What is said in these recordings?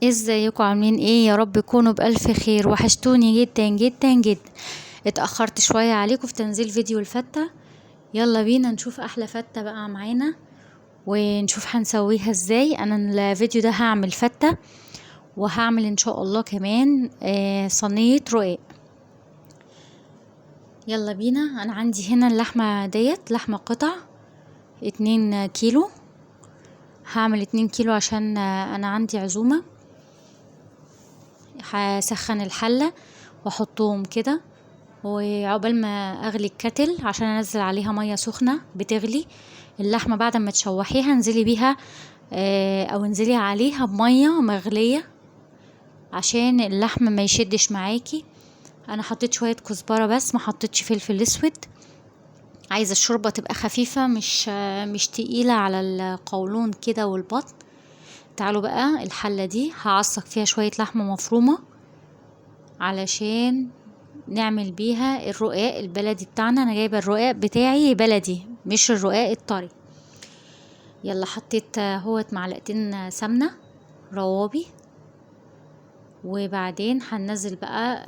ازيكم عاملين ايه؟ يا رب تكونوا بألف خير. وحشتوني جدا جدا جدا. اتأخرت شوية عليكم في تنزيل فيديو الفتة. يلا بينا نشوف احلى فتة بقى معانا ونشوف هنسويها ازاي. انا الفيديو ده هعمل فتة وهعمل ان شاء الله كمان صينية رقاق. يلا بينا. انا عندي هنا اللحمة ديت لحمة قطع 2 كيلو. هعمل 2 كيلو عشان انا عندي عزومة. هسخن الحلة واحطهم كده، وعقبال ما اغلي الكتل عشان انزل عليها مية سخنة بتغلي اللحمة. بعد ما تشوحيها انزلي بيها او انزلي عليها بمية مغلية عشان اللحم ما يشدش معاكي. انا حطيت شوية كزبرة بس ما حطيتش فلفل اسود. عايزة الشوربة تبقى خفيفة مش تقيلة على القولون كده والبطن. تعالوا بقى الحلة دي هعصق فيها شوية لحمة مفرومة علشان نعمل بيها الرقاق البلدي بتاعنا. انا جايبه الرقاق بتاعي بلدي مش الرقاق الطري. يلا حطيت هوت معلقتين سمنه روابي، وبعدين هننزل بقى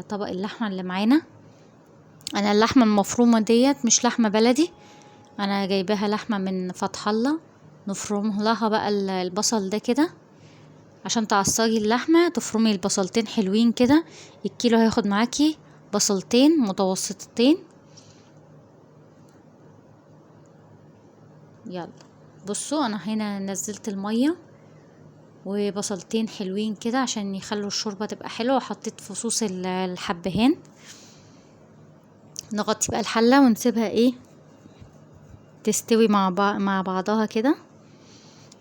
طبق اللحمه اللي معانا. انا اللحمه المفرومه ديت مش لحمه بلدي، انا جايباها لحمه من فتح الله. نفرم لها بقى البصل ده كده عشان تعصجي اللحمه. تفرمي البصلتين حلوين كده. الكيلو هياخد معاكي بصلتين متوسطتين. يلا بصوا، انا هنا نزلت المية وبصلتين حلوين كده عشان يخلوا الشوربة تبقى حلوة، وحطيت فصوص الحبهان. نغطي بقى الحلة ونسيبها تستوي مع بعضها كده.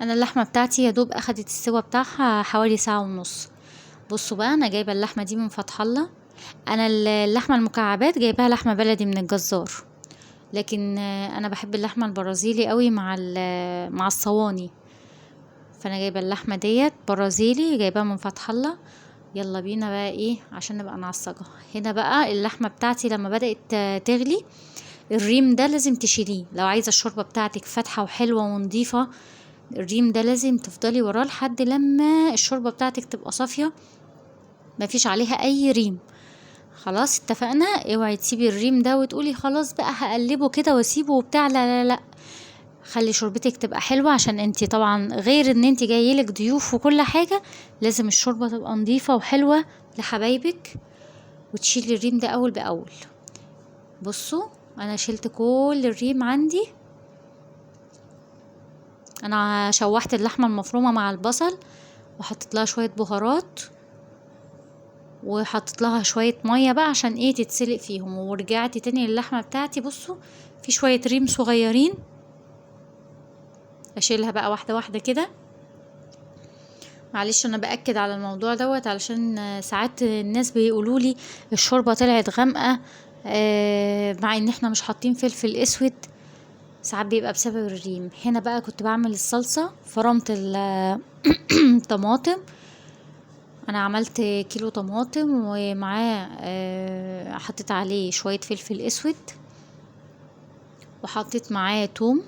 انا اللحمة بتاعتي يا دوب اخدت السوا بتاعها حوالي ساعة ونص. بصوا بقى، انا جايبة اللحمة دي من فتح الله. انا اللحمة المكعبات جايباها لحمة بلدي من الجزار، لكن انا بحب اللحمة البرازيلي قوي مع الصواني. فانا جايبه اللحمه ديت برازيلي جايباها من فتح الله. يلا بينا بقى عشان نبقى نعصجها. هنا بقى اللحمه بتاعتي لما بدات تغلي، الريم ده لازم تشيليه. لو عايزه الشوربه بتاعتك فاتحه وحلوه ونضيفه، الريم ده لازم تفضلي وراه لحد لما الشوربه بتاعتك تبقى صافيه مفيش عليها اي ريم. خلاص اتفقنا. اوعي تسيبي الريم ده وتقولي خلاص بقى هقلبه كده واسيبه وبتاع. لا لا لا، خلي شوربتك تبقى حلوة، عشان انتي طبعا غير ان انتي جايلك ضيوف وكل حاجة، لازم الشوربة تبقى نظيفة وحلوة لحبايبك. وتشيلي الريم ده اول باول. بصوا، انا شلت كل الريم عندي. انا شوحت اللحمة المفرومة مع البصل وحطيت لها شوية بهارات، وحطيت لها شوية مية بقى عشان تتسلق فيهم. ورجعت تاني للحمة بتاعتي. بصوا، في شوية ريم صغيرين اشيلها بقى واحدة واحدة كده. معلش انا باكد على الموضوع دوت علشان ساعات الناس بيقولولي الشوربه طلعت غامقه مع ان احنا مش حاطين فلفل اسود. ساعات بيبقى بسبب الريم. هنا بقى كنت بعمل الصلصه، فرمت الطماطم. انا عملت كيلو طماطم ومعاه حطيت عليه شويه فلفل اسود، وحطيت معاه توم.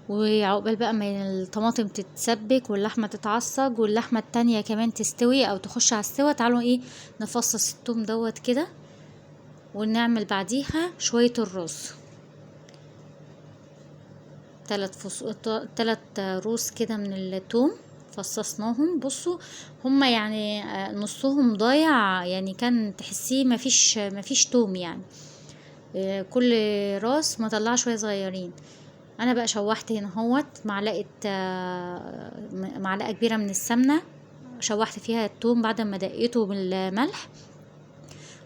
وعقبال بقى ما الطماطم تتسبك واللحمة تتعصج واللحمة التانية كمان تستوي او تخش على السوا، تعالوا نفصص التوم دوت كده. ونعمل بعديها شوية الرز. 3 روز كده من التوم فصصناهم. بصوا، هما يعني نصهم ضايع، يعني كان تحسيه مفيش توم يعني. كل راس مطلعه شوية صغيرين. انا بقى شوحت هنا هوت معلقه كبيره من السمنه. شوحت فيها الثوم بعد ما دقيته بالملح،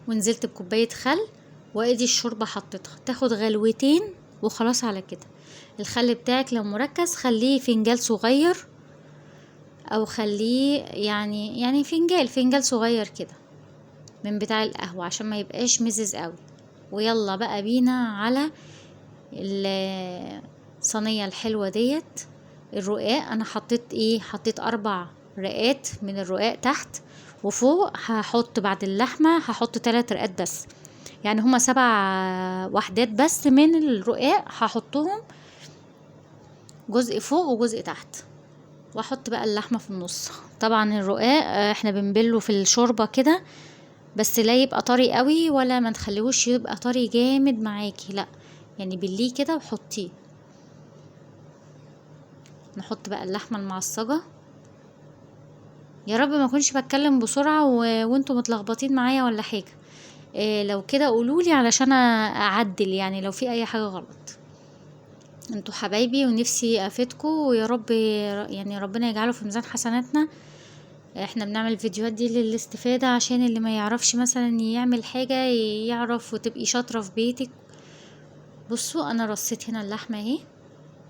ونزلت بكوبايه خل. وادي الشوربه حطيتها تاخد غلوتين وخلاص على كده. الخل بتاعك لو مركز خليه فنجال صغير، او خليه يعني فنجال صغير كده من بتاع القهوه عشان ما يبقاش مزز قوي. ويلا بقى بينا على الصينية الحلوة ديت الرقاق. انا حطيت 4 رقات من الرقاق تحت، وفوق هحط بعد اللحمة هحط 3 رقات بس. يعني هما 7 وحدات بس من الرقاق هحطهم، جزء فوق وجزء تحت. واحط بقى اللحمة في النص. طبعا الرقاق احنا بنبله في الشوربة كده، بس لا يبقى طري قوي ولا ما نخليهوش يبقى طري جامد معاكي، لا يعني بليه كده وحطيه. نحط بقى اللحمة المعصجة. يا رب ما اكونش بتكلم بسرعة وانتوا متلخبطين معايا ولا حاجة. لو كده قولولي علشان اعدل، يعني لو في اي حاجة غلط. انتوا حبايبي ونفسي افيدكوا، ويا رب يعني ربنا يجعله في ميزان حسناتنا. احنا بنعمل الفيديوهات دي للاستفادة، عشان اللي ما يعرفش مثلا يعمل حاجة يعرف، وتبقي شاطرة في بيتك. بصوا انا رصيت هنا اللحمة اهي.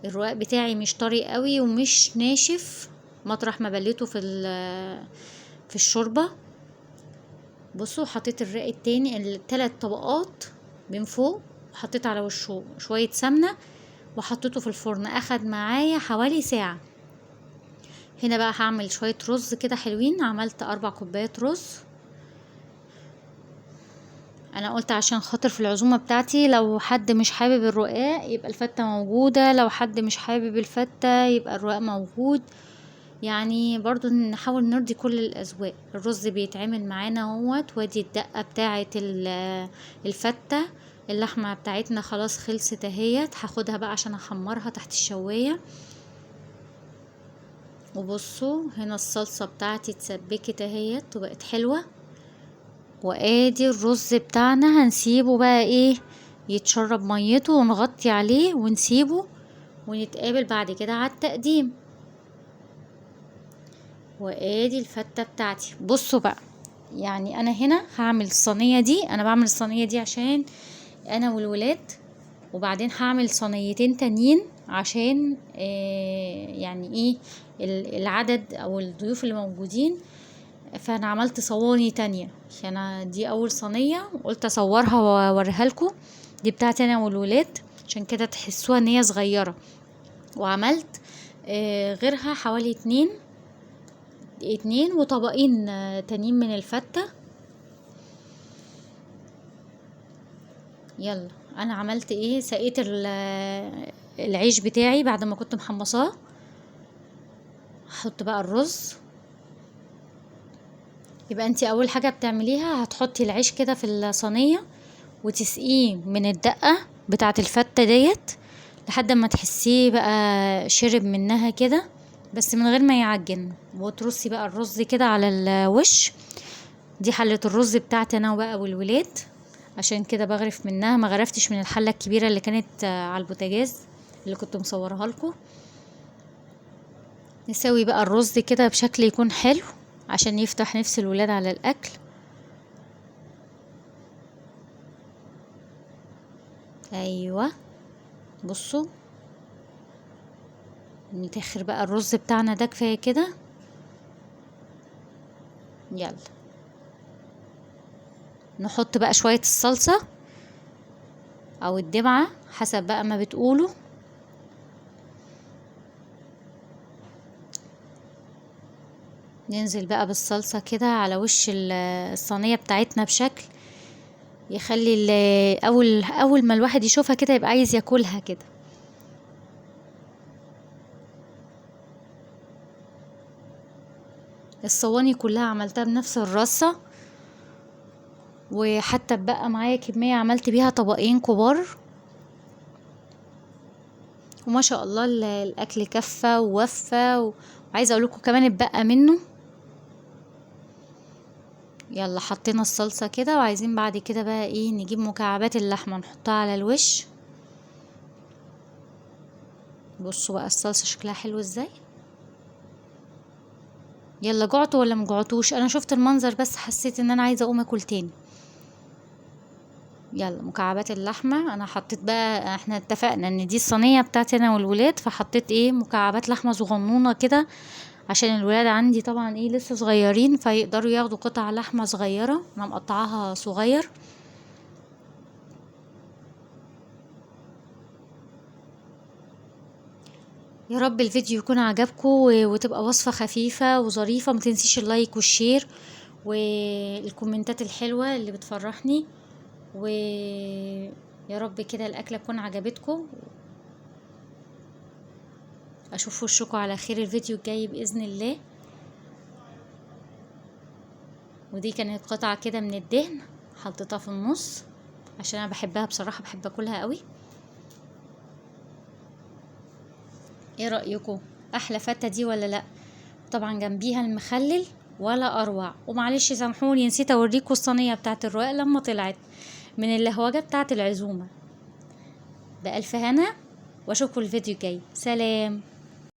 الرقاق بتاعي مش طري قوي ومش ناشف مطرح ما بليته في الشوربة. بصوا حطيت الرق التاني، التلات طبقات من فوق، وحطيت على وشه شوية سمنة وحطيته في الفرن. اخد معايا حوالي ساعة. هنا بقى هعمل شوية رز كده حلوين. عملت 4 كوبايات رز. انا قلت عشان خاطر في العزومة بتاعتي لو حد مش حابب الرقاق يبقى الفتة موجودة، لو حد مش حابب الفتة يبقى الرقاق موجود، يعني برضو نحاول نرضي كل الاذواق. الرز بيتعمل معانا اهوت، وادي الدقة بتاعة الفتة. اللحمة بتاعتنا خلاص خلصت اهيت. هاخدها بقى عشان احمرها تحت الشواية. وبصوا هنا الصلصة بتاعتي اتسبكت اهيت وبقت حلوة. وادي الرز بتاعنا هنسيبه بقى ايه يتشرب ميته، ونغطي عليه ونسيبه، ونتقابل بعد كده على التقديم. وادي الفتة بتاعتي. بصوا بقى، يعني انا هنا هعمل الصينية دي، انا بعمل الصينية دي عشان انا والولاد، وبعدين هعمل صينيتين تانيين عشان يعني ايه العدد او الضيوف اللي موجودين. فانا عملت صواني تانية، عشان دي اول صينية قلت اصورها واوريها لكم. دي بتاعتي انا والولاد، عشان كده تحسوها ان هي صغيرة. وعملت غيرها حوالي اتنين وطبقين تانيين من الفتة. يلا انا عملت ايه، سقيت العيش بتاعي بعد ما كنت محمصاه. هحط بقى الرز. يبقى انتي اول حاجة بتعمليها هتحطي العيش كده في الصينية، وتسقيه من الدقة بتاعة الفتة ديت لحد ما تحسيه بقى شرب منها كده، بس من غير ما يعجن. وترصي بقى الرز كده على الوش. دي حلة الرز بتاعتي انا بقى والولاد، عشان كده بغرف منها، ما غرفتش من الحلة الكبيرة اللي كانت على البوتاجاز اللي كنت مصورها لكم. نسوي بقى الرز كده بشكل يكون حلو عشان يفتح نفس الولاد على الاكل. ايوه بصوا، نتاخر بقى الرز بتاعنا ده كفايه كده. يلا نحط بقى شويه الصلصه او الدمعه حسب بقى ما بتقولوا. ننزل بقى بالصلصه كده على وش الصينيه بتاعتنا بشكل يخلي اول ما الواحد يشوفها كده يبقى عايز ياكلها كده. الصواني كلها عملتها بنفس الرصة، وحتى بقى معايا كمية عملت بيها طبقين كبار. وما شاء الله الاكل كفى ووفى، وعايزه اقول لكم كمان اتبقى منه. يلا حطينا الصلصه كده، وعايزين بعد كده بقى ايه نجيب مكعبات اللحمه نحطها على الوش. بصوا بقى الصلصه شكلها حلو ازاي. يلا جعتوا ولا مجعتوش؟ انا شفت المنظر بس حسيت ان انا عايزه اقوم اكل تاني. يلا مكعبات اللحمه انا حطيت بقى، احنا اتفقنا ان دي الصينيه بتاعتي انا والولاد، فحطيت ايه مكعبات لحمه صغنونه كده عشان الولاد عندي طبعا ايه لسه صغيرين، فيقدروا ياخدوا قطع لحمه صغيره. انا مقطعاها صغير. يا رب الفيديو يكون عجبكم وتبقى وصفة خفيفة وظريفة. ما تنسيش اللايك والشير والكومنتات الحلوة اللي بتفرحني. ويا رب كده الأكلة تكون عجبتكم. اشوف وشكم على خير الفيديو الجاي باذن الله. ودي كانت قطعة كده من الدهن حطيتها في النص عشان انا بحبها بصراحة، بحب اكلها قوي. ايه رأيكم؟ احلى فتة دي ولا لا؟ طبعا جنبيها المخلل ولا اروع. ومعلش سامحوني نسيت اوريكم الصينية بتاعت الرقاق لما طلعت من اللهوجة بتاعت العزومة. بألف هنا واشوفكم الفيديو الجاي. سلام.